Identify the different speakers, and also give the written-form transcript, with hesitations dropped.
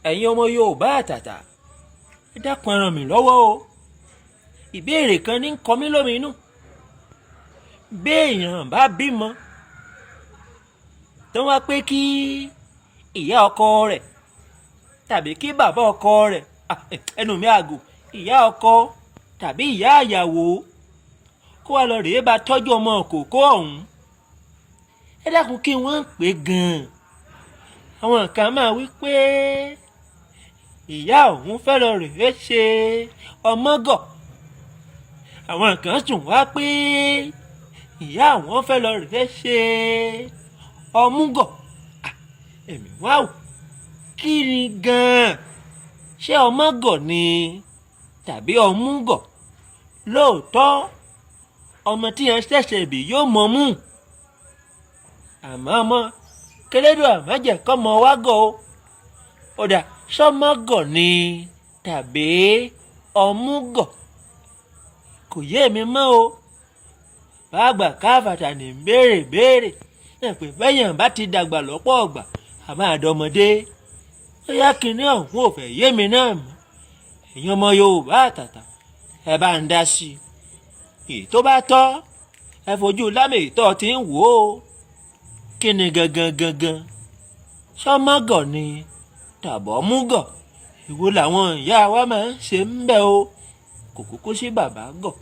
Speaker 1: ẹ̀yin ọmọ Yorùbá àtàtà ẹ dákun ẹ ràn mí lọ́wọ́ o. ìbéèrè kan ní kọ mí lóminú. béèyàn bá bímọ tó wá pé kí ìyá ọkọ rẹ̀ tàbí kí bàbá ọkọ rẹ̀ ẹnu mi àgò ìyá ọkọ tàbí ìyá àyàwó kó wá lọ rèé bá tọ́jú ọmọ kòkó ọ̀hún. ẹ dákun kí wọ́n ń pè gan-an. àwọn kan máa wí pé ìyá òun fẹ́ lọ rèé ṣe ọmọgọ̀. àwọn kan tún wá pé ìyá àwọn fẹ́ lọ rèé ṣe ọmúgọ̀. èmi wá wò kí ni gan-an ṣé ọmọgọ̀ ni tàbí ọmúgọ̀? lóòótọ́ ọmọ tí yẹn ṣẹ̀ṣẹ̀ bí yóò mọ̀ mú. àmọ́ ọmọ kẹlẹ́dùn àmájẹ̀ kọ́ mọ wá gọ̀ o. ọ̀dà sọmọgọ̀ ni tàbí ọmúgọ̀? kò yé mi mọ́ o. bàgbà káfàtà ní béèrè ẹ pé bẹ́yàn bá ti dàgbà lọ́pọ̀ ọ̀gbà àmọ́ àdọ́mọdé ó yá kinní ọ̀hún ò fẹ́ yé mi náà mọ́. ẹ̀yin ọmọ Yorùbá àtàtà ẹ bá ń dá sí i. èyí tó bá tọ́ ẹ fojú lámì ìtọ́ ti ń wò ó. kí ni gangan sọmọgọ̀ ni tàbọ̀ múgọ̀? èwo làwọn ìyá wa máa ń ṣe ń bẹ̀ o. kò kúkú sí bàbá gọ̀.